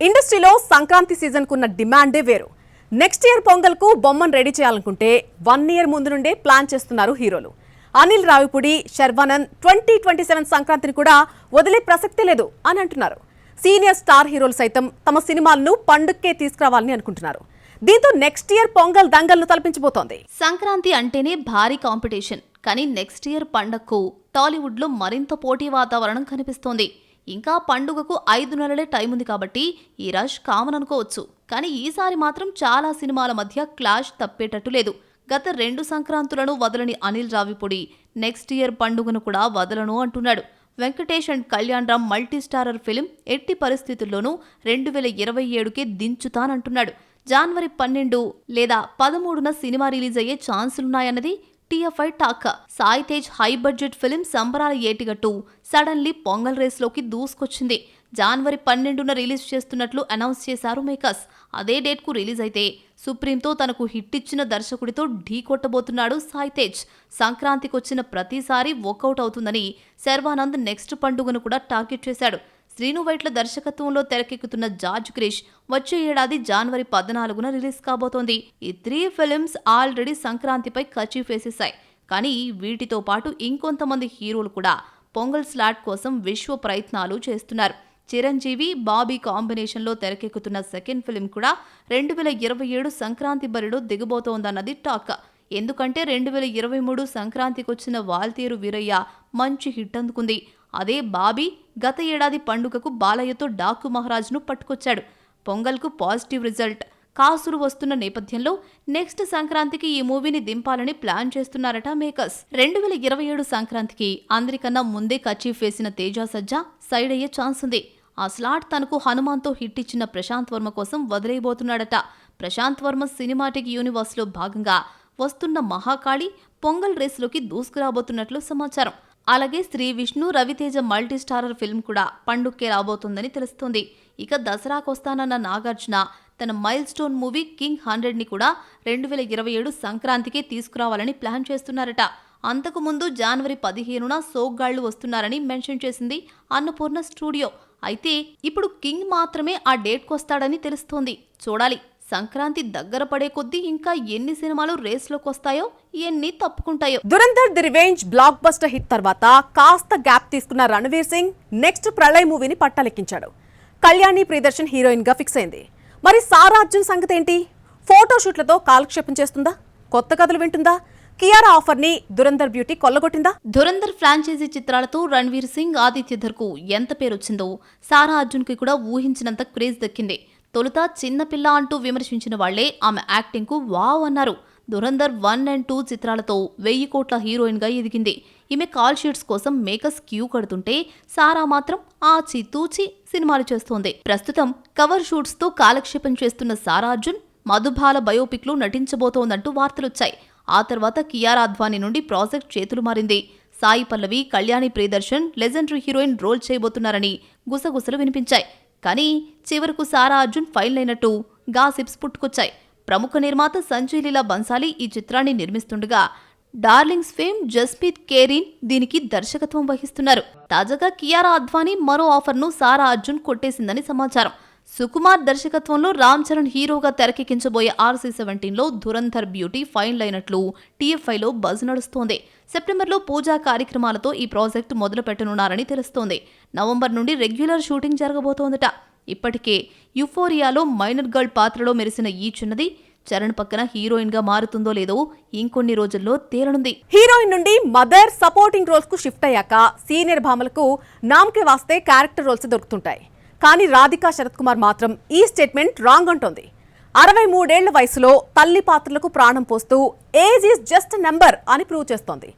ఇండస్ట్రీలో సంక్రాంతి సీజన్ కున్న డిమాండే వేరు. నెక్స్ట్ ఇయర్ పొంగల్ కు బొమ్మను రెడీ చేయాలనుకుంటే 1 ఇయర్ ముందు నుండే ప్లాన్ చేస్తున్నారు హీరోలు. అనిల్ రావిపూడి, శర్వానంద్ 2027 సంక్రాంతిని కూడా వదిలే ప్రసక్తే లేదు అని అంటున్నారు. సీనియర్ స్టార్ హీరోలు సైతం తమ సినిమాలను పండుగకే తీసుకురావాలని అనుకుంటున్నారు. దీంతో నెక్స్ట్ ఇయర్ పొంగల్ దంగల్ను తలపించబోతోంది. సంక్రాంతి అంటేనే భారీ కాంపిటీషన్. కానీ నెక్స్ట్ ఇయర్ పండగకు టాలీవుడ్ లో మరింత పోటీ వాతావరణం కనిపిస్తోంది. ఇంకా పండుగకు 5 నెలలే టైం ఉంది కాబట్టి ఈ రష్ కామన్ అనుకోవచ్చు. కానీ ఈసారి మాత్రం చాలా సినిమాల మధ్య క్లాష్ తప్పేటట్టు లేదు. గత 2 సంక్రాంతులను వదలని అనిల్ రావిపూడి నెక్స్ట్ ఇయర్ పండుగను కూడా వదలను అంటున్నాడు. Venkatesh and Kalyan Ram multi starrer film ఎట్టి పరిస్థితుల్లోనూ 2027కే దించుతానంటున్నాడు. జనవరి 12 లేదా 13న సినిమా రిలీజ్ అయ్యే ఛాన్సులున్నాయన్నది TFI talk. Sai Tej high budget film Sambarala Yetigattu suddenly Pongal రేస్లోకి దూసుకొచ్చింది. జనవరి 12న రిలీజ్ చేస్తున్నట్లు అనౌన్స్ చేశారు మేకర్స్. అదే డేట్కు రిలీజ్ అయితే సుప్రీంతో తనకు హిట్ ఇచ్చిన దర్శకుడితో ఢీ కొట్టబోతున్నాడు సాయి తేజ్. సంక్రాంతికొచ్చిన ప్రతిసారి వర్కౌట్ అవుతుందని శర్వానంద్ నెక్స్ట్ పండుగను కూడా టార్గెట్ చేశాడు. శ్రీను వైట్ల దర్శకత్వంలో తెరకెక్కుతున్న జార్జ్ క్రిష్ వచ్చే ఏడాది జనవరి 14న రిలీజ్ కాబోతోంది. ఈ 3 ఫిల్మ్స్ ఆల్రెడీ సంక్రాంతిపై కర్చీఫ్ వేసేశాయి. కానీ వీటితో పాటు ఇంకొంతమంది హీరోలు కూడా పొంగల్ స్లాట్ కోసం విశ్వ ప్రయత్నాలు చేస్తున్నారు. చిరంజీవి, బాబీ కాంబినేషన్లో తెరకెక్కుతున్న సెకండ్ ఫిల్మ్ కూడా 2027 సంక్రాంతి బరిలో దిగబోతోందన్నది టాక్. ఎందుకంటే 2023 సంక్రాంతికొచ్చిన వాల్తేరు వీరయ్య మంచి హిట్ అందుకుంది. అదే బాబీ గత ఏడాది పండుగకు బాలయ్యతో డాకు మహారాజ్ను పట్టుకొచ్చాడు. పొంగల్కు పాజిటివ్ రిజల్ట్ కాసులు వస్తున్న నేపథ్యంలో నెక్స్ట్ సంక్రాంతికి ఈ మూవీని దింపాలని ప్లాన్ చేస్తున్నారట మేకర్స్. 2027 సంక్రాంతికి అందరికన్నా ముందే కర్చీఫ్ వేసిన తేజ సజ్జా సైడ్ అయ్యే ఛాన్స్ ఉంది. ఆ స్లాట్ తనకు హనుమాన్తో హిట్ ఇచ్చిన ప్రశాంత్ వర్మ కోసం వదిలేయబోతున్నాడట. ప్రశాంత్ వర్మ సినిమాటిక్ యూనివర్స్లో భాగంగా వస్తున్న మహాకాళి పొంగల్ రేసులోకి దూసుకురాబోతున్నట్లు సమాచారం. అలాగే Sri Vishnu, Ravi Teja multi starrer film కూడా పండుగకే రాబోతోందని తెలుస్తోంది. ఇక దసరాకొస్తానన్న నాగార్జున తన మైల్ స్టోన్ మూవీ కింగ్ 100ని కూడా 2027 సంక్రాంతికే తీసుకురావాలని ప్లాన్ చేస్తున్నారట. అంతకుముందు జనవరి 15న సోగ్గాళ్లు వస్తున్నారని మెన్షన్ చేసింది అన్నపూర్ణ స్టూడియో. అయితే ఇప్పుడు కింగ్ మాత్రమే ఆ డేట్కొస్తాడని తెలుస్తోంది. చూడాలి సంక్రాంతి దగ్గర పడే కొద్దీ ఇంకా ఎన్ని సినిమాలు రేస్లోకి వస్తాయో, ఎన్ని తప్పుకుంటాయో. Dhurandhar the revenge blockbuster hit తర్వాత కాస్త గ్యాప్ తీసుకున్న రణవీర్ సింగ్ నెక్స్ట్ ప్రళయ్ మూవీని పట్టాలెక్కించాడు. కళ్యాణి ప్రియదర్శన్ హీరోయిన్ గా ఫిక్స్ అయింది. మరి సారా అర్జున్ సంగతి ఏంటి? ఫోటోషూట్లతో కాలక్షేపం చేస్తుందా? కొత్త కథలు వింటుందా? కియారా ఆఫర్ ని దురంధర్ బ్యూటీ కొల్లగొట్టిందా? దురంధర్ ఫ్రాంచైజీ చిత్రాలతో రణ్వీర్ సింగ్, ఆదిత్య కు ఎంత పేరొచ్చిందో సారా అర్జున్ కి కూడా ఊహించినంత క్రేజ్ దక్కింది. తొలుత చిన్నపిల్ల అంటూ విమర్శించిన వాళ్లే ఆమె యాక్టింగ్ కు వావ్ అన్నారు. దురంధర్ 1 అండ్ 2 చిత్రాలతో 1000 కోట్ల హీరోయిన్ గా ఎదిగింది. ఈమె కాల్ షీట్స్ కోసం మేకర్స్ క్యూ కడుతుంటే సారా మాత్రం ఆచితూచి సినిమాలు చేస్తోంది. ప్రస్తుతం కవర్ షూట్స్ తో కాలక్షేపం చేస్తున్న సారా అర్జున్ మధుబాల బయోపిక్ లో నటించబోతోందంటూ వార్తలొచ్చాయి. ఆ తర్వాత కియారా అద్వానీ నుండి ప్రాజెక్ట్ చేతులు మారింది. Sai Pallavi, Kalyani Priyadarshan legendary heroine role చేయబోతున్నారని గుసగుసలు వినిపించాయి. కానీ చివరకు సారా అర్జున్ ఫైల్ అయినట్టు గాసిప్స్ పుట్టుకొచ్చాయి. ప్రముఖ నిర్మాత సంజయ్ లీలా బన్సాలి ఈ చిత్రాన్ని నిర్మిస్తుండగా డార్లింగ్స్ ఫేమ్ జస్ప్రీత్ కేరీన్ దీనికి దర్శకత్వం వహిస్తున్నారు. తాజాగా కియారా అద్వానీ మరో ఆఫర్ను సారా అర్జున్ కొట్టేసిందని సమాచారం. సుకుమార్ దర్శకత్వంలో రామ్ చరణ్ హీరోగా తెరకెక్కించబోయే RC-17లో దురంధర్ బ్యూటీ ఫైనల్ అయినట్లు టీఎఫ్ఐలో బజ్ నడుస్తోంది. సెప్టెంబర్లో పూజా కార్యక్రమాలతో ఈ ప్రాజెక్టు మొదలు పెట్టనున్నారని తెలుస్తోంది. నవంబర్ నుండి రెగ్యులర్ షూటింగ్ జరగబోతోందట. ఇప్పటికే యుఫోరియాలో మైనర్ గర్ల్ పాత్రలో మెరిసిన ఈ చిన్నది చరణ్ పక్కన హీరోయిన్ గా మారుతుందో లేదో ఇంకొన్ని రోజుల్లో తేలనుంది. హీరోయిన్ నుండి మదర్, సపోర్టింగ్ రోల్స్ కు షిఫ్ట్ అయ్యాక సీనియర్ భామలకు నామకే వాస్తే క్యారెక్టర్ రోల్స్ దొరుకుతుంటాయి. కానీ రాధికా శరత్ కుమార్ మాత్రం ఈ స్టేట్మెంట్ రాంగ్ అంటోంది. 63 ఏళ్ల వయసులో తల్లి పాత్రలకు ప్రాణం పోస్తూ ఏజ్ ఈజ్ జస్ట్ నెంబర్ అని ప్రూవ్ చేస్తోంది.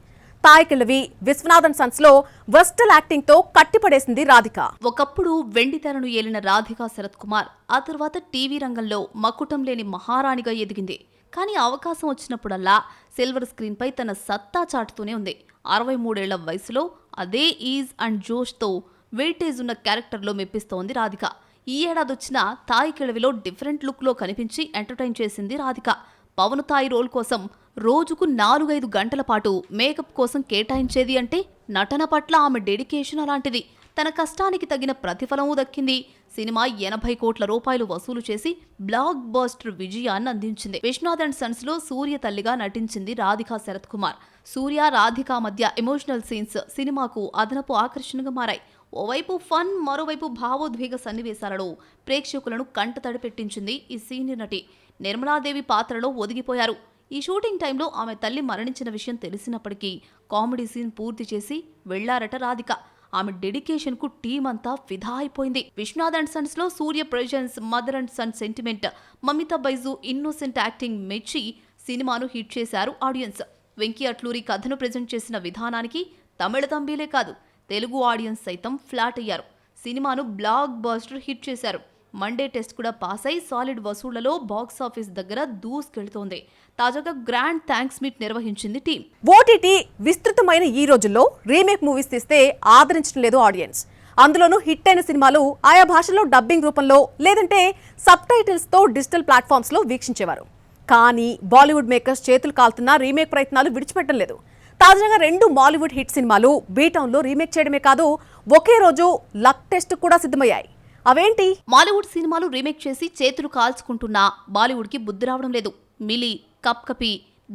తాయికిళ్ళవి, విశ్వనాథన్ సన్స్ లో వర్స్టల్ యాక్టింగ్ తో కట్టిపడేసింది రాధిక. ఒకప్పుడు వెండి తెరను ఏలిన రాధికా శరత్ కుమార్ ఆ తర్వాత టీవీ రంగంలో మకుటం లేని మహారాణిగా ఎదిగింది. కానీ అవకాశం వచ్చినప్పుడల్లా సిల్వర్ స్క్రీన్ పై తన సత్తా చాటుతూనే ఉంది. 63 ఏళ్ల వయసులో అదే ఈజ్ అండ్ జోష్ తో వెయిటేజ్ ఉన్న క్యారెక్టర్లో మెప్పిస్తోంది రాధిక. ఈ ఏడాదొచ్చిన తాయి కిళవిలో డిఫరెంట్ లుక్ లో కనిపించి ఎంటర్టైన్ చేసింది రాధిక. పవన్ తాయి రోల్ కోసం రోజుకు 4-5 గంటల పాటు మేకప్ కోసం కేటాయించేది అంటే నటన పట్ల ఆమె డెడికేషన్ అలాంటిది. తన కష్టానికి తగిన ప్రతిఫలమూ దక్కింది. సినిమా 80 కోట్ల రూపాయలు వసూలు చేసి బ్లాక్ బస్టర్ విజయాన్ని అందించింది. విశ్వనాథ్ అండ్ సన్స్ లో సూర్య తల్లిగా నటించింది రాధికా శరత్ కుమార్. సూర్య రాధిక మధ్య ఎమోషనల్ సీన్స్ సినిమాకు అదనపు ఆకర్షణగా మారాయి. ఓవైపు ఫన్, మరోవైపు భావోద్వేగ సన్నివేశాలలో ప్రేక్షకులను కంటతడి పెట్టించింది ఈ సీనియర్ నటి. నిర్మలాదేవి పాత్రలో ఒదిగిపోయారు. ఈ షూటింగ్ టైంలో ఆమె తల్లి మరణించిన విషయం తెలిసినప్పటికీ కామెడీ సీన్ పూర్తి చేసి వెళ్లారట రాధిక. ఆమె డెడికేషన్ కు టీం అంతా ఫిదా అయిపోయింది. విశ్వనాథ్ అండ్ సన్స్ లో Surya presence, mother and son sentiment, Mamitha Baiju innocent acting మెచ్చి సినిమాను హిట్ చేశారు ఆడియన్స్. వెంకీ అట్లూరి కథను ప్రెజెంట్ చేసిన విధానానికి తమిళ తంబీలే కాదు, తెలుగు ఆడియన్స్ సైతం ఫ్లాట్ అయ్యారు. సినిమాను బ్లాక్ బస్టర్ హిట్ చేశారు. మండే టెస్ట్ కూడా పాస్ అయి సాలిడ్ వసూళ్లలో బాక్సాఫీస్ దగ్గర దూసుకెళ్తోంది. తాజాగా గ్రాండ్ థ్యాంక్స్ మీట్ నిర్వహించింది టీం. ఓటీటీ విస్తృతమైన ఈ రోజుల్లో రీమేక్ మూవీస్ తీస్తే ఆదరించడం లేదు ఆడియన్స్. అందులోనూ హిట్ అయిన సినిమాలు ఆయా భాషల్లో డబ్బింగ్ రూపంలో లేదంటే సబ్ టైటిల్స్ తో డిజిటల్ ప్లాట్ఫామ్స్ లో వీక్షించేవారు. కానీ బాలీవుడ్ మేకర్స్ చేతులు కాలుతున్న రీమేక్ ప్రయత్నాలు విడిచిపెట్టడం లేదు. తాజాగా 2 బాలీవుడ్ హిట్ సినిమాలు బీటౌన్లో రీమేక్ చేయడమే కాదు, ఒకే రోజు లక్ టెస్ట్ కూడా సిద్ధమయ్యాయి. అవేంటి? మాలీవుడ్ సినిమాలు రీమేక్ చేసి చేతులు కాల్చుకుంటున్నా బాలీవుడ్ కి బుద్ధి రావడం లేదు. మిలి, కప్ కపి,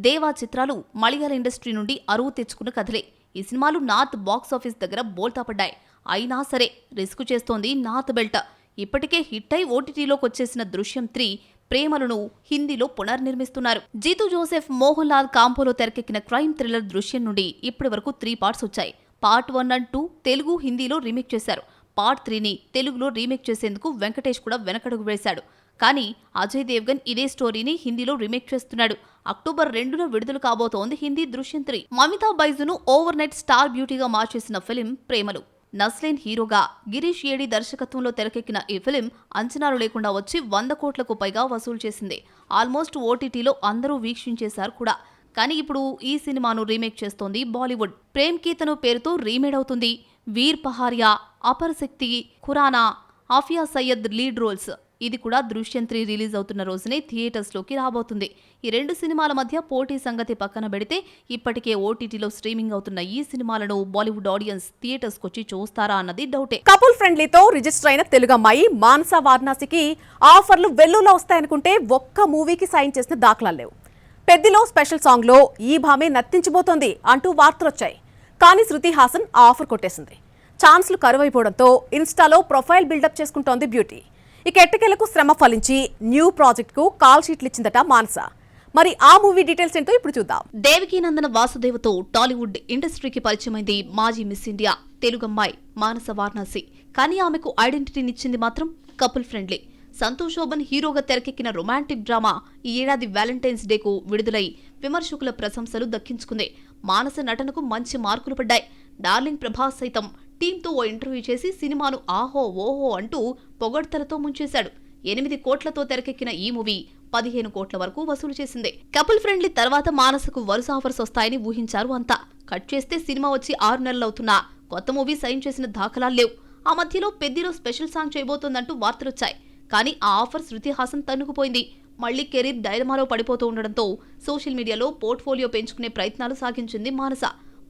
దేవా చిత్రాలు మలయాళ ఇండస్ట్రీ నుండి అరువు తెచ్చుకున్న కథలే. ఈ సినిమాలు నార్త్ బాక్సాఫీస్ దగ్గర బోల్తా పడ్డాయి. అయినా సరే రిస్క్ చేస్తోంది నార్త్ బెల్ట్. ఇప్పటికే హిట్ అయి ఓటీటీలోకి వచ్చేసిన దృశ్యం 3 ప్రేమలను హిందీలో పునర్నిర్మిస్తున్నారు. జీతూ జోసెఫ్, మోహన్ లాల్ కాంపోలో తెరకెక్కిన క్రైమ్ థ్రిల్లర్ దృశ్యం నుండి ఇప్పటి వరకు 3 పార్ట్స్ వచ్చాయి. పార్ట్ 1 అండ్ 2 తెలుగు, హిందీలో రీమేక్ చేశారు. పార్ట్ 3ని తెలుగులో రీమేక్ చేసేందుకు వెంకటేష్ కూడా వెనకడుగు వేశాడు. కానీ అజయ్ దేవ్గన్ ఇదే స్టోరీని హిందీలో రీమేక్ చేస్తున్నాడు. అక్టోబర్ 2న విడుదల కాబోతోంది హిందీ దృశ్యం 3. మమితా బైజును ఓవర్ నైట్ స్టార్ బ్యూటీగా మార్చేసిన ఫిలిం ప్రేమలు. నస్లీన్ హీరోగా, గిరీష్ ఏడి దర్శకత్వంలో తెరకెక్కిన ఈ ఫిలిం అంచనాలు లేకుండా వచ్చి 100 కోట్లకు పైగా వసూలు చేసింది. ఆల్మోస్ట్ ఓటీటీలో అందరూ వీక్షించేశారు కూడా. కానీ ఇప్పుడు ఈ సినిమాను రీమేక్ చేస్తోంది బాలీవుడ్. ప్రేమ్ కీతను పేరుతో రీమేడ్ అవుతుంది. వీర్ పహారియా, అపర్ శక్తి ఖురానా, ఆఫియా సయ్యద్ లీడ్ రోల్స్. ఇది కూడా దృశ్యం 3 రిలీజ్ అవుతున్న రోజునే థియేటర్స్లోకి రాబోతుంది. ఈ 2 సినిమాల మధ్య పోటీ సంగతి పక్కన పెడితే ఇప్పటికే ఓటీటీలో స్ట్రీమింగ్ అవుతున్న ఈ సినిమాలను బాలీవుడ్ ఆడియన్స్ థియేటర్స్కొచ్చి చూస్తారా అన్నది డౌటే. కపుల్ ఫ్రెండ్లీతో రిజిస్టర్ అయిన తెలుగు అమ్మాయి మానస వారణాసికి ఆఫర్లు వెల్లులా వస్తాయనుకుంటే ఒక్క మూవీకి సైన్ చేసిన దాఖలాలు లేవు. పెద్దిలో స్పెషల్ సాంగ్లో ఈ భామే నర్తించిపోతోంది అంటూ వార్తలొచ్చాయి. కానీ శృతి హాసన్ ఆ ఆఫర్ కొట్టేసింది. ఛాన్స్లు కరువైపోవడంతో ఇన్స్టాలో ప్రొఫైల్ బిల్డప్ చేసుకుంటోంది బ్యూటీ. ఇక ఎట్టకేలకు శ్రమ ఫలించి న్యూ ప్రాజెక్ట్ కు కాల్ షీట్లు ఇచ్చిందట మానస. మరి ఆ మూవీ డీటెయిల్స్ ఏంటో ఇప్పుడు చూద్దాం. దేవికీనందన వాసుదేవతో టాలీవుడ్ ఇండస్ట్రీకి పరిచయమైంది మాజీ మిస్ ఇండియా తెలుగమ్మాయి మానస వారణాసి. కానీ ఆమెకు ఐడెంటిటీనిచ్చింది మాత్రం కపుల్ ఫ్రెండ్లీ. సంతోష్ శోభన్ హీరోగా తెరకెక్కిన రొమాంటిక్ డ్రామా ఈ ఏడాది వ్యాలంటైన్స్ డేకు విడుదలై విమర్శకుల ప్రశంసలు దక్కించుకుంది. మానస నటనకు మంచి మార్కులు పడ్డాయి. డార్లింగ్ ప్రభాస్ సైతం టీంతో ఓ ఇంటర్వ్యూ చేసి సినిమాను ఆహో ఓహో అంటూ పొగడ్తలతో ముంచేశాడు. 8 కోట్లతో తెరకెక్కిన ఈ మూవీ 15 కోట్ల వరకు వసూలు చేసింది. కపుల్ ఫ్రెండ్లీ తర్వాత మానసకు వరుస ఆఫర్స్ వస్తాయని ఊహించారు అంతా. కట్ చేస్తే సినిమా వచ్చి 6 నెలలవుతున్నా కొత్త మూవీ సైన్ చేసిన దాఖలాలు లేవు. ఆ మధ్యలో పెద్దిలో స్పెషల్ సాంగ్ చేయబోతోందంటూ వార్తలొచ్చాయి. కానీ ఆ ఆఫర్ శృతి హాసన్ తన్నుకుపోయింది. మళ్లీ కెరీర్ డైలమాలో పడిపోతూ ఉండడంతో సోషల్ మీడియాలో పోర్ట్ఫోలియో పెంచుకునే ప్రయత్నాలు సాగించింది మానస.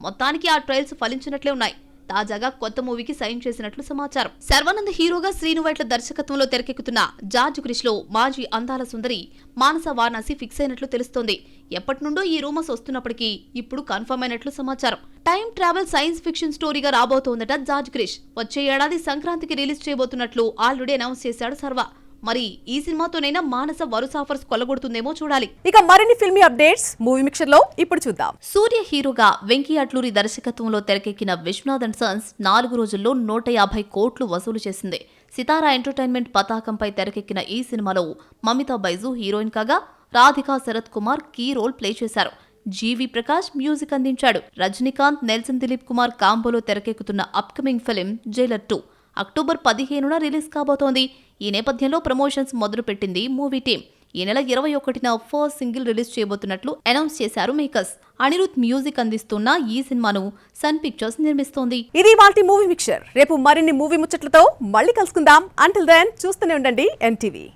మొత్తానికి ఆ ట్రయల్స్ ఫలించినట్లే ఉన్నాయి. తాజాగా కొత్త మూవీకి సైన్ చేసినట్లు సమాచారం. శర్వానంద్ హీరోగా శ్రీనువైట్ల దర్శకత్వంలో తెరకెక్కుతున్న జార్జ్ క్రిష్ లో మాజీ అందాల సుందరి మానస వారణాసి ఫిక్స్ అయినట్లు తెలుస్తోంది. ఎప్పటి నుండో ఈ రూమర్స్ వస్తున్నప్పటికీ ఇప్పుడు కన్ఫర్మ్ అయినట్లు సమాచారం. టైం ట్రావెల్ సైన్స్ ఫిక్షన్ స్టోరీగా రాబోతోందట జార్జ్ క్రిష్. వచ్చే ఏడాది సంక్రాంతికి రిలీజ్ చేయబోతున్నట్లు ఆల్రెడీ అనౌన్స్ చేశాడు సర్వా. మరి ఈ సినిమాతోనైనా మానస వరుస ఆఫర్స్ కొల్లగొడుతుందేమో చూడాలి. ఇక మరిన్ని ఫిల్మీ అప్డేట్స్ మూవీ మిక్చర్ లో ఇప్పుడు చూద్దాం. సూర్య హీరోగా వెంకీ అట్లూరి దర్శకత్వంలో తెరకెక్కిన విశ్వనాథ్ అండ్ సన్స్ 4 రోజుల్లో 150 కోట్లు వసూలు చేసింది. సితారా ఎంటర్టైన్మెంట్ పతాకంపై తెరకెక్కిన ఈ సినిమాలో మమితా బైజు హీరోయిన్ కాగా Radhika Sarath Kumar key role play చేశారు. జీవి ప్రకాష్ మ్యూజిక్ అందించాడు. రజనీకాంత్, నెల్సన్ దిలీప్ కుమార్ కాంబోలో తెరకెక్కుతున్న అప్కమింగ్ ఫిలిం జైలర్ 2 అక్టోబర్ 15న రిలీజ్ కాబోతోంది. ఈ నేపథ్యంలో ప్రమోషన్స్ మొదలుపెట్టింది మూవీ టీం. ఈ నెల 21న ఫస్ట్ సింగిల్ రిలీజ్ చేయబోతున్నట్లు అనౌన్స్ చేశారు మేకర్స్. అనిరుద్ మ్యూజిక్ అందిస్తున్న ఈ సినిమాను సన్ పిక్చర్స్ నిర్మిస్తోంది. ఇది వాటి మూవీ మిక్చర్. రేపు మరిన్ని మూవీ ముచ్చట్లతో మళ్ళీ కలుసుకుందాం. అంటిల్ దెన్ చూస్తూనే ఉండండి NTV.